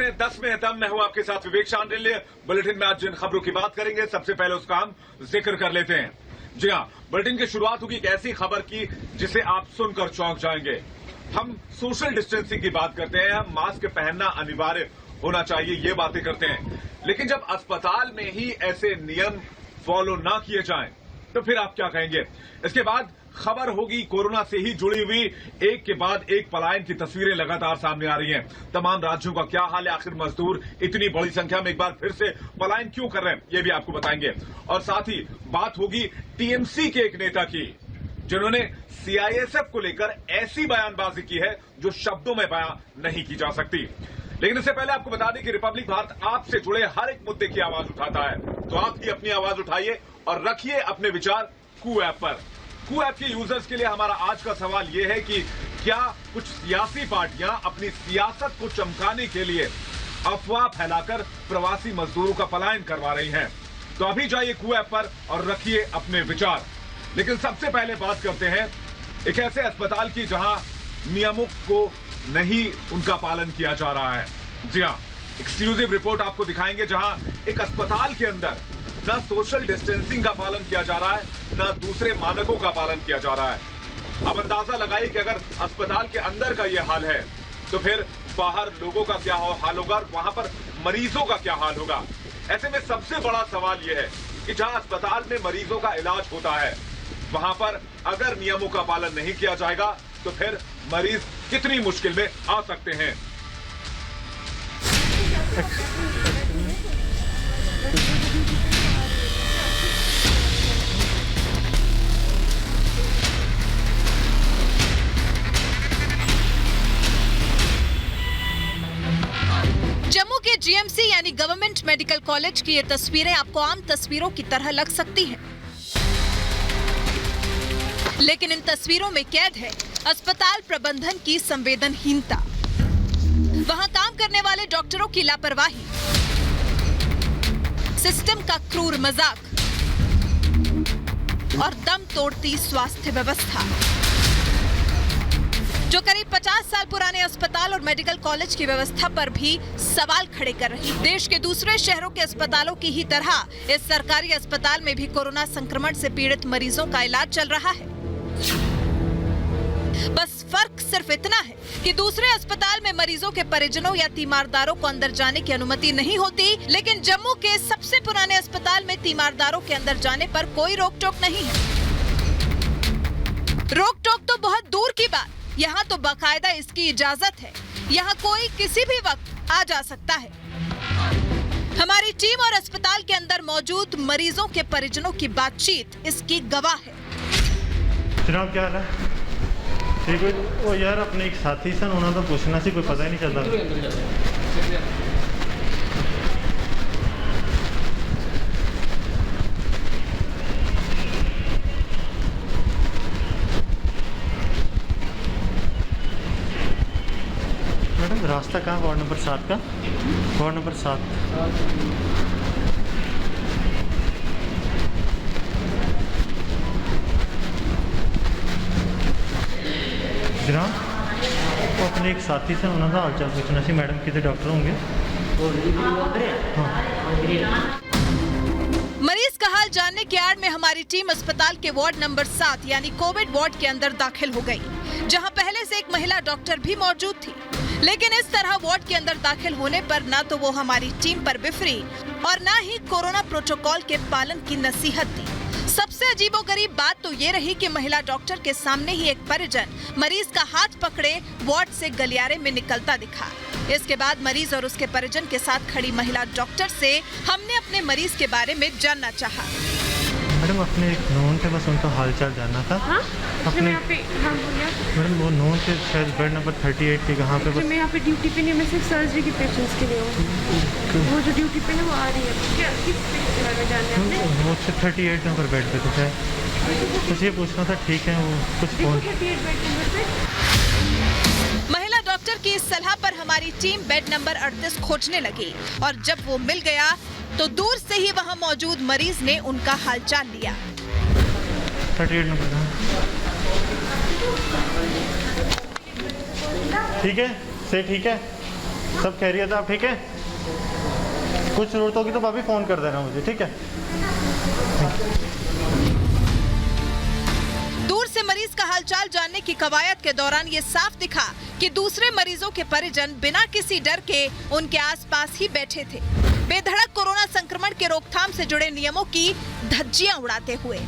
रहे हैं 10 में दम। मैं हूं आपके साथ विवेक शांडिल्य। बुलेटिन में आज जिन खबरों की बात करेंगे, सबसे पहले उसका हम जिक्र कर लेते हैं। जी हां, बुलेटिन की शुरुआत होगी एक ऐसी खबर की जिसे आप सुनकर चौंक जाएंगे। हम सोशल डिस्टेंसिंग की बात करते हैं, हम मास्क पहनना अनिवार्य होना चाहिए, ये बातें करते हैं। लेकिन जब अस्पताल में ही ऐसे नियम फॉलो ना किए जाएं, तो फिर आप क्या कहेंगे? इसके बाद खबर होगी कोरोना से ही जुड़ी हुई, एक के बाद एक पलायन की तस्वीरें लगातार सामने आ रही हैं। तमाम राज्यों का क्या हाल है? आखिर मजदूर इतनी बड़ी संख्या में एक बार फिर से पलायन क्यों कर रहे हैं, ये भी आपको बताएंगे। और साथ ही बात होगी टीएमसी के एक नेता की, जिन्होंने सीआईएसएफ को लेकर ऐसी बयानबाजी की है जो शब्दों में बयान नहीं की जा सकती। लेकिन इससे पहले आपको बता दें कि रिपब्लिक भारत आपसे जुड़े हर एक मुद्दे की आवाज उठाता है, तो आप भी अपनी आवाज उठाइए और रखिए अपने विचार कू ऐप पर। कू ऐप के यूजर्स के लिए हमारा आज का सवाल यह है कि क्या कुछ सियासी पार्टियां अपनी सियासत को चमकाने के लिए अफवाह फैलाकर प्रवासी मजदूरों का पलायन करवा रही हैं? तो अभी जाइए कू ऐप पर और रखिए अपने विचार। लेकिन सबसे पहले बात करते हैं एक ऐसे अस्पताल की जहां नियमों को नहीं उनका पालन किया जा रहा है। जी हां, एक्सक्लूसिव रिपोर्ट आपको दिखाएंगे जहां एक अस्पताल के अंदर न सोशल डिस्टेंसिंग का पालन किया जा रहा है, न दूसरे मानकों का पालन किया जा रहा है। अब अंदाजा लगाइए कि अगर अस्पताल के अंदर का यह हाल है, तो फिर बाहर लोगों का क्या हाल होगा, वहां पर मरीजों का क्या हाल होगा। ऐसे में सबसे बड़ा सवाल यह है कि जहां अस्पताल में मरीजों का इलाज होता है, वहां पर अगर नियमों का पालन नहीं किया जाएगा, तो फिर मरीज कितनी मुश्किल में आ सकते हैं। जम्मू के जीएमसी यानी गवर्नमेंट मेडिकल कॉलेज की ये तस्वीरें आपको आम तस्वीरों की तरह लग सकती हैं, लेकिन इन तस्वीरों में कैद है अस्पताल प्रबंधन की संवेदनहीनता, वहां काम करने वाले डॉक्टरों की लापरवाही, सिस्टम का क्रूर मजाक और दम तोड़ती स्वास्थ्य व्यवस्था, जो करीब 50 साल पुराने अस्पताल और मेडिकल कॉलेज की व्यवस्था पर भी सवाल खड़े कर रही। देश के दूसरे शहरों के अस्पतालों की ही तरह इस सरकारी अस्पताल में भी कोरोना संक्रमण से पीड़ित मरीजों का इलाज चल रहा है। बस फर्क सिर्फ इतना है कि दूसरे अस्पताल में मरीजों के परिजनों या तीमारदारों को अंदर जाने की अनुमति नहीं होती, लेकिन जम्मू के सबसे पुराने अस्पताल में तीमारदारों के अंदर जाने पर कोई रोक टोक नहीं है। रोक टोक तो बहुत दूर की बात, यहाँ तो बाकायदा इसकी इजाजत है, यहाँ कोई किसी भी वक्त आ जा सकता है। हमारी टीम और अस्पताल के अंदर मौजूद मरीजों के परिजनों की बातचीत इसकी गवाह है। जनाब क्या हाल है? ठीक है। वो यार अपने एक साथी सन, उन्होंने तो पूछना सी, कोई पता ही नहीं चलता। मैडम रास्ता कहाँ? वार्ड नंबर 7 का? Ward number 7। जनाब वो अपने एक साथी से उन्होंने हाल चाल पूछना सी, मैडम कितने डॉक्टर होंगे? हाँ। मरीज का हाल जानने के आड़ में हमारी टीम अस्पताल के वार्ड नंबर 7 यानी कोविड वार्ड के अंदर दाखिल हो गई, जहां पहले से एक महिला डॉक्टर भी मौजूद थी। लेकिन इस तरह वार्ड के अंदर दाखिल होने पर ना तो वो हमारी टीम पर बिफरी और ना ही कोरोना प्रोटोकॉल के पालन की नसीहत दी। सबसे अजीबोगरीब बात तो ये रही कि महिला डॉक्टर के सामने ही एक परिजन मरीज का हाथ पकड़े वार्ड से गलियारे में निकलता दिखा। इसके बाद मरीज और उसके परिजन के साथ खड़ी महिला डॉक्टर से हमने अपने मरीज के बारे में जानना चाहा। मैडम अपने एक नोन थे, बस उनका हालचाल जानना था। हाँ? अपने यहाँ पे हाँ बोलिए। मैडम वो नोन थे शायद बेड नंबर 38 के, कहाँ पे? बस मैं यहाँ पे ड्यूटी पे नहीं, मैं सिर्फ सर्जरी के पेशेंट्स के लिए हूँ। वो जो ड्यूटी पे है वो आ रही है। क्या किस पेशेंट के बारे में जानना है आपने? वो 38 नंबर बेड पे थे शायद, कुछ ये पूछना था। ठीक है, वो कुछ देखो फोन 38 बेड नंबर पे। महिला डॉक्टर की इस सलाह पर हमारी टीम बेड नंबर 38 खोजने लगी और जब वो मिल गया तो दूर से ही वहां मौजूद मरीज ने उनका हालचाल लिया। 38 नंबर का। ठीक है से ठीक है। सब खैरियत है? आप ठीक है? कुछ जरूरत होगी तो भाभी फ़ोन कर देना मुझे, ठीक है? दूर से मरीज का हालचाल जानने की कवायद के दौरान ये साफ दिखा कि दूसरे मरीजों के परिजन बिना किसी डर के उनके आसपास ही बैठे थे, बेधड़क कोरोना संक्रमण के रोकथाम से जुड़े नियमों की धज्जियां उड़ाते हुए।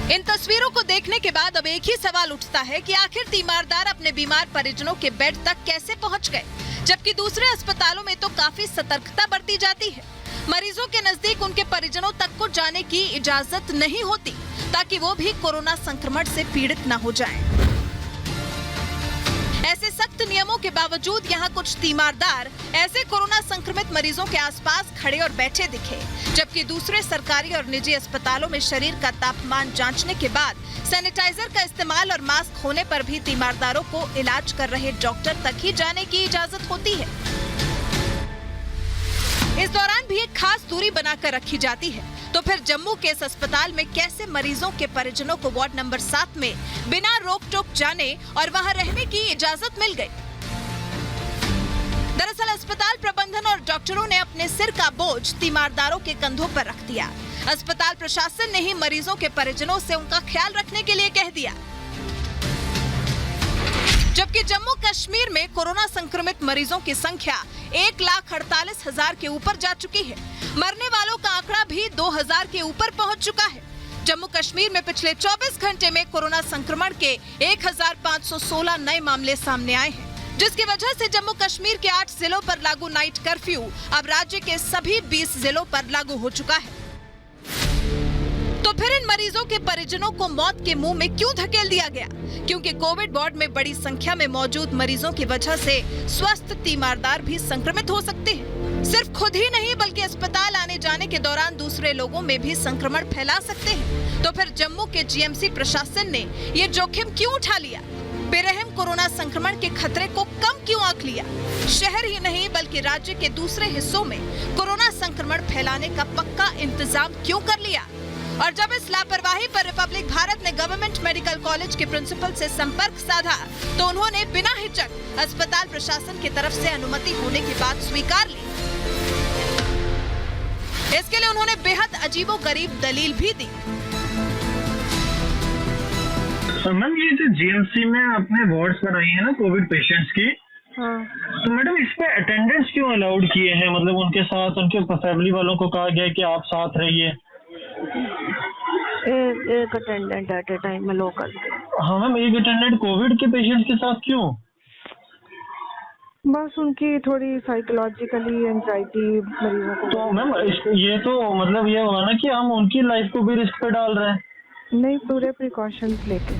इन तस्वीरों को देखने के बाद अब एक ही सवाल उठता है कि आखिर तीमारदार अपने बीमार परिजनों के बेड तक कैसे पहुंच गए, जबकि दूसरे अस्पतालों में तो काफी सतर्कता बरती जाती है। मरीजों के नजदीक उनके परिजनों तक को जाने की इजाजत नहीं होती ताकि वो भी कोरोना संक्रमण से पीड़ित न हो जाएं। ऐसे सख्त नियमों के बावजूद यहाँ कुछ तीमारदार ऐसे कोरोना संक्रमित मरीजों के आसपास खड़े और बैठे दिखे, जबकि दूसरे सरकारी और निजी अस्पतालों में शरीर का तापमान जांचने के बाद सैनिटाइजर का इस्तेमाल और मास्क होने पर भी तीमारदारों को इलाज कर रहे डॉक्टर तक ही जाने की इजाजत होती है। इस दौरान भी एक खास दूरी बनाकर रखी जाती है। तो फिर जम्मू के इस अस्पताल में कैसे मरीजों के परिजनों को वार्ड नंबर 7 में बिना रोक टोक जाने और वहां रहने की इजाजत मिल गई? दरअसल अस्पताल प्रबंधन और डॉक्टरों ने अपने सिर का बोझ तीमारदारों के कंधों पर रख दिया। अस्पताल प्रशासन ने ही मरीजों के परिजनों से उनका ख्याल रखने के लिए कह दिया। जबकि जम्मू कश्मीर में कोरोना संक्रमित मरीजों की संख्या 1,48,000 के ऊपर जा चुकी है। मरने वालों का आंकड़ा भी 2,000 के ऊपर पहुंच चुका है। जम्मू कश्मीर में पिछले 24 घंटे में कोरोना संक्रमण के 1,516 नए मामले सामने आए हैं, जिसकी वजह से जम्मू कश्मीर के 8 जिलों पर लागू नाइट कर्फ्यू अब राज्य के सभी 20 जिलों पर लागू हो चुका है। तो फिर इन मरीजों के परिजनों को मौत के मुंह में क्यों धकेल दिया गया? क्योंकि कोविड वार्ड में बड़ी संख्या में मौजूद मरीजों की वजह से स्वस्थ तीमारदार भी संक्रमित हो सकते हैं। सिर्फ खुद ही नहीं बल्कि अस्पताल आने जाने के दौरान दूसरे लोगों में भी संक्रमण फैला सकते हैं। तो फिर जम्मू के जीएमसी प्रशासन ने ये जोखिम क्यों उठा लिया? बेरहम कोरोना संक्रमण के खतरे को कम क्यों आंक लिया? शहर ही नहीं बल्कि राज्य के दूसरे हिस्सों में कोरोना संक्रमण फैलाने का पक्का इंतजाम क्यों कर लिया? और जब इस लापरवाही पर रिपब्लिक भारत ने गवर्नमेंट मेडिकल कॉलेज के प्रिंसिपल से संपर्क साधा तो उन्होंने बिना हिचक अस्पताल प्रशासन की तरफ से अनुमति होने की बात स्वीकार ली। इसके लिए उन्होंने बेहद अजीबोगरीब दलील भी दी। मैम ये जो जीएमसी में आपने वार्ड्स बनाई है ना कोविड पेशेंट्स की, हाँ। तो मैडम इसमें अटेंडेंस क्यों अलाउड किए हैं? मतलब उनके साथ उनके फैमिली वालों को कहा गया कि आप साथ रहिए। एक अटेंडेंट एट ए टाइम में लोकल। हाँ मैम, एक अटेंडेंट कोविड के पेशेंट्स के साथ क्यों? बस उनकी थोड़ी साइकोलॉजिकली एंजाइटी मरीजों को। तो मैम ये तो मतलब ये हुआ ना कि हम उनकी लाइफ को भी रिस्क पे डाल रहे हैं। नहीं, पूरे प्रिकॉशंस लेके।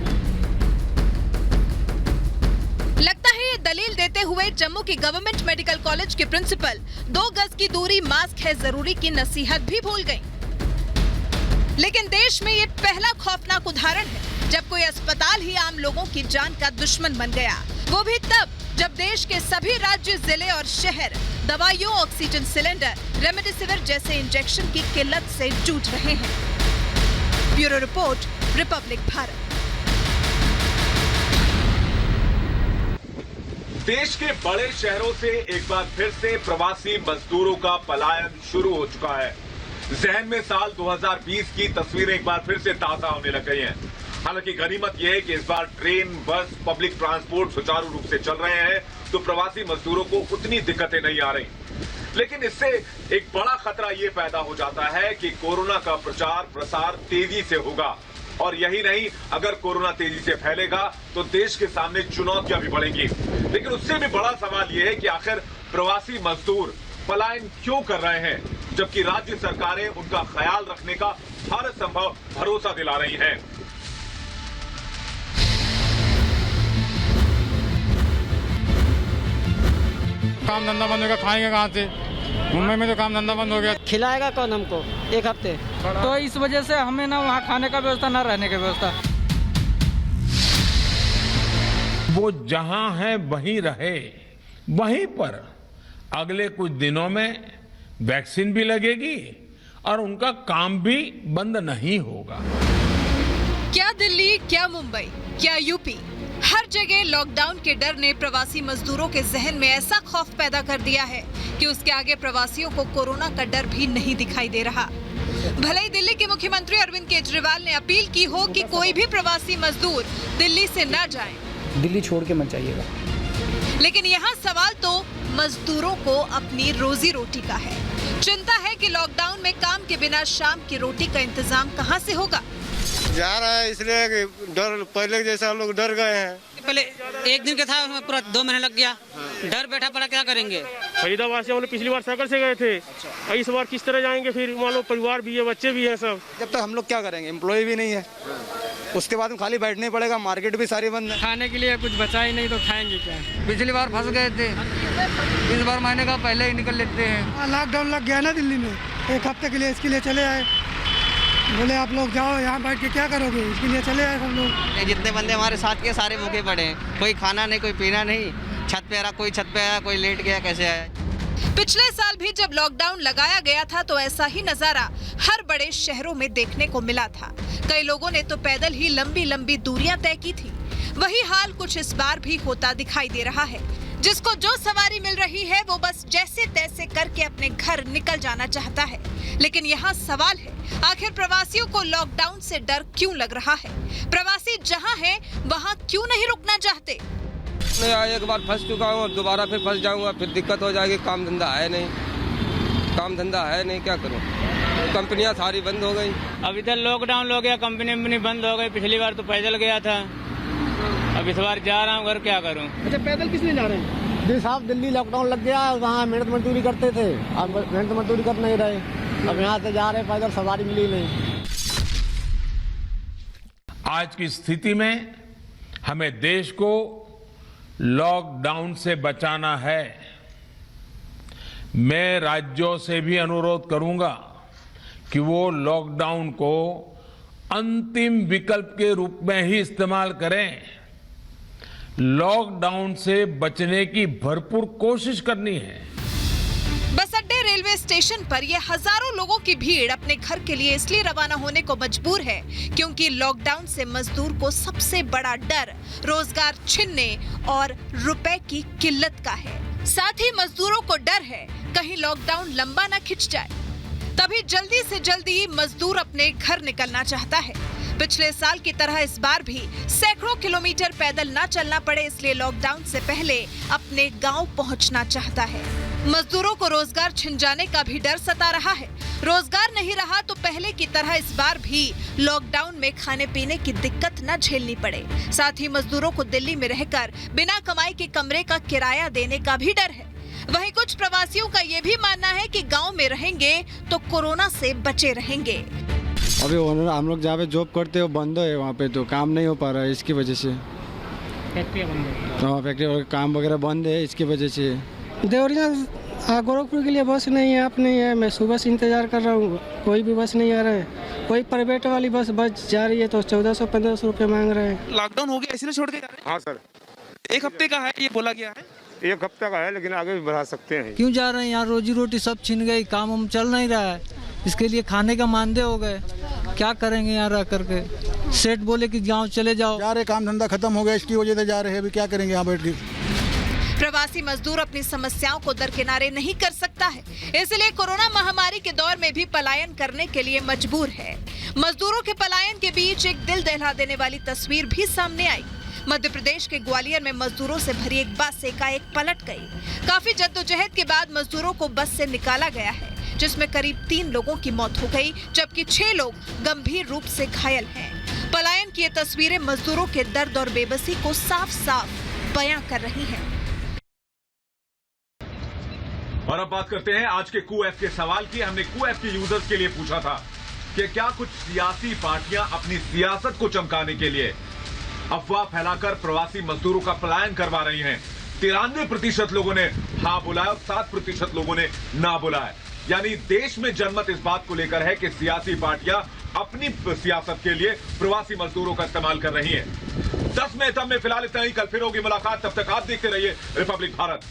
लगता है ये दलील देते हुए जम्मू की गवर्नमेंट मेडिकल कॉलेज के प्रिंसिपल 2 गज की दूरी, मास्क है जरूरी की नसीहत भी भूल गयी। लेकिन देश में ये पहला खौफनाक उदाहरण है जब कोई अस्पताल ही आम लोगों की जान का दुश्मन बन गया, वो भी तब जब देश के सभी राज्य, जिले और शहर दवाइयों, ऑक्सीजन सिलेंडर, रेमडेसिविर जैसे इंजेक्शन की किल्लत से जूझ रहे हैं। Bureau report, Republic Bharat. देश के बड़े शहरों से एक बार फिर से प्रवासी मजदूरों का पलायन शुरू हो चुका है। जहन में साल 2020 की तस्वीरें एक बार फिर से ताजा होने लग गई हैं। हालांकि गनीमत यह है कि इस बार ट्रेन, बस, पब्लिक ट्रांसपोर्ट सुचारू रूप से चल रहे हैं, तो प्रवासी मजदूरों को उतनी दिक्कतें नहीं आ रही। लेकिन इससे एक बड़ा खतरा ये पैदा हो जाता है कि कोरोना का प्रचार प्रसार तेजी से होगा, और यही नहीं, अगर कोरोना तेजी से फैलेगा तो देश के सामने चुनौतियां भी बढ़ेंगी। लेकिन उससे भी बड़ा सवाल यह है कि आखिर प्रवासी मजदूर पलायन क्यों कर रहे हैं, जबकि राज्य सरकारें उनका ख्याल रखने का हर संभव भरोसा दिला रही हैं। काम धंधा बंद हो गया, खाएंगे कहाँ से? मुंबई में तो काम धंधा बंद हो गया। खिलाएगा कौन हमको 1 हफ्ते? तो इस वजह से हमें ना वहाँ खाने का व्यवस्था ना रहने की व्यवस्था। वो जहां है वहीं रहे, वहीं पर अगले कुछ दिनों में वैक्सीन भी लगेगी और उनका काम भी बंद नहीं होगा। क्या दिल्ली, क्या मुंबई, क्या यूपी, हर जगह लॉकडाउन के डर ने प्रवासी मजदूरों के जहन में ऐसा खौफ पैदा कर दिया है कि उसके आगे प्रवासियों को कोरोना का डर भी नहीं दिखाई दे रहा। भले ही दिल्ली के मुख्यमंत्री अरविंद केजरीवाल ने अपील की हो कि कोई भी प्रवासी मजदूर दिल्ली से न जाए, दिल्ली छोड़ के मत जाइएगा, लेकिन यहाँ सवाल तो मजदूरों को अपनी रोजी रोटी का है। चिंता है कि लॉकडाउन में काम के बिना शाम की रोटी का इंतजाम कहाँ से होगा। जा रहा है इसलिए डर, पहले जैसा हम लोग डर गए हैं। पहले एक दिन का था, उसमें पूरा 2 महीने लग गया। डर बैठा पड़ा, क्या करेंगे। फरीदाबाद से हम लोग पिछली बार साइकिल से गए थे, इस बार किस तरह जाएंगे। फिर मान लो परिवार भी है, बच्चे भी हैं सब। जब तक हम लोग क्या करेंगे, एम्प्लॉय भी नहीं है, उसके बाद में खाली बैठने ही पड़ेगा। मार्केट भी सारी बंद है, खाने के लिए कुछ बचा ही नहीं तो खाएंगे क्या। पिछली बार फंस गए थे, इस बार महीने का पहले ही निकल लेते हैं। लॉकडाउन लग गया ना दिल्ली में, 1 हफ्ते के लिए इसके लिए चले आए। बोले आप लोग जाओ, यहाँ बैठ के क्या करोगे, इसके लिए चले आए सब लोग। जितने बंदे हमारे साथ के सारे भूखे पड़े हैं, कोई खाना नहीं, कोई पीना नहीं। छत पे आ रहा, कोई छत पे आया, कोई लेट गया, कैसे आया। पिछले साल भी जब लॉकडाउन लगाया गया था तो ऐसा ही नजारा हर बड़े शहरों में देखने को मिला था। कई लोगों ने तो पैदल ही लंबी लंबी दूरियां तय की थी। वही हाल कुछ इस बार भी होता दिखाई दे रहा है। जिसको जो सवारी मिल रही है वो बस जैसे तैसे करके अपने घर निकल जाना चाहता है। लेकिन यहाँ सवाल है, आखिर प्रवासियों को लॉकडाउन से डर क्यों लग रहा है? प्रवासी जहाँ है वहाँ क्यों नहीं रुकना चाहते? मैं एक बार फंस चुका हूँ और दोबारा फिर फंस जाऊंगा, फिर दिक्कत हो जाएगी। काम धंधा है नहीं, क्या करूँ। कंपनियां सारी बंद हो गई। अब इधर लॉकडाउन हो गया, कंपनी बंद हो गई। पिछली बार तो पैदल गया था, अब इस बार जा रहा हूँ, घर क्या करूँ। अच्छा, पैदल किस लिए जा रहे हैं? जी साहब, दिल्ली लॉकडाउन लग गया, वहाँ मेहनत मजदूरी करते थे, अब मेहनत मजदूरी कर नहीं रहे, अब यहाँ से जा रहे, पैदल सवारी मिली नहीं। आज की स्थिति में हमें देश को लॉकडाउन से बचाना है। मैं राज्यों से भी अनुरोध करूंगा कि वो लॉकडाउन को अंतिम विकल्प के रूप में ही इस्तेमाल करें। लॉकडाउन से बचने की भरपूर कोशिश करनी है। बस अड्डे, रेलवे स्टेशन पर ये हजारों लोगों की भीड़ अपने घर के लिए इसलिए रवाना होने को मजबूर है क्योंकि लॉकडाउन से मजदूर को सबसे बड़ा डर रोजगार छिनने और रुपए की किल्लत का है। साथ ही मजदूरों को डर है कहीं लॉकडाउन लंबा न खिंच जाए, तभी जल्दी से जल्दी मजदूर अपने घर निकलना चाहता है। पिछले साल की तरह इस बार भी सैकड़ों किलोमीटर पैदल न चलना पड़े, इसलिए लॉकडाउन से पहले अपने गांव पहुंचना चाहता है। मजदूरों को रोजगार छिन जाने का भी डर सता रहा है। रोजगार नहीं रहा तो पहले की तरह इस बार भी लॉकडाउन में खाने पीने की दिक्कत न झेलनी पड़े। साथ ही मजदूरों को दिल्ली में रहकर बिना कमाई के कमरे का किराया देने का भी डर है। वहीं कुछ प्रवासियों का ये भी मानना है कि गांव में रहेंगे तो कोरोना से बचे रहेंगे। अभी हम लोग जहाँ पे जॉब करते हो बंद है, वहाँ पे तो काम नहीं हो पा रहा है, इसकी वजह से फैक्ट्री काम वगैरह बंद है, इसकी वजह से। देवरिया गोरखपुर के लिए बस नहीं है, आप नहीं है। मैं सुबह से इंतजार कर रहा हूँ, कोई भी बस नहीं आ रहा है। कोई प्राइवेट वाली बस जा रही है तो 1400-1500 रुपये मांग रहे हैं। लॉकडाउन हो गया इसलिए छोड़ के जा रहे हैं? हाँ सर, 1 हफ्ते का है, ये बोला गया है। 1 हफ्ते का है, लेकिन आगे भी बढ़ा सकते हैं। क्यों जा रहे हैं यार, रोजी रोटी सब छिन गई, काम हम चल नहीं रहा है, इसके लिए खाने का मानदे हो गए। क्या करेंगे यहाँ रह करके। सेठ बोले कि गाँव चले जाओ, जा रहे, काम धंधा खत्म हो गया, इसकी वजह से जा रहे हैं। अभी क्या करेंगे यहाँ बैठ के। प्रवासी मजदूर अपनी समस्याओं को दरकिनारे नहीं कर सकता है, इसलिए कोरोना महामारी के दौर में भी पलायन करने के लिए मजबूर है। मजदूरों के पलायन के बीच एक दिल दहला देने वाली तस्वीर भी सामने आई। मध्य प्रदेश के ग्वालियर में मजदूरों से भरी एक बस एकाएक पलट गई। काफी जद्दोजहद के बाद मजदूरों को बस से निकाला गया है, जिसमें करीब 3 लोगों की मौत हो गई, जबकि 6 लोग गंभीर रूप से घायल हैं। पलायन की ये तस्वीरें मजदूरों के दर्द और बेबसी को साफ साफ बयां कर रही हैं। और अब बात करते हैं आज के QF के सवाल की। हमने QF के यूजर्स के लिए पूछा था कि क्या कुछ सियासी पार्टियां अपनी सियासत को चमकाने के लिए अफवाह फैलाकर प्रवासी मजदूरों का पलायन करवा रही हैं। 93% लोगों ने हाँ बोला और 7% लोगों ने ना बोला है। यानी देश में जनमत इस बात को लेकर है कि सियासी पार्टियां अपनी सियासत के लिए प्रवासी मजदूरों का इस्तेमाल कर रही हैं। 10 में तब में फिलहाल इतना ही। कल फिर होगी मुलाकात, तब तक आप देखते रहिए रिपब्लिक भारत।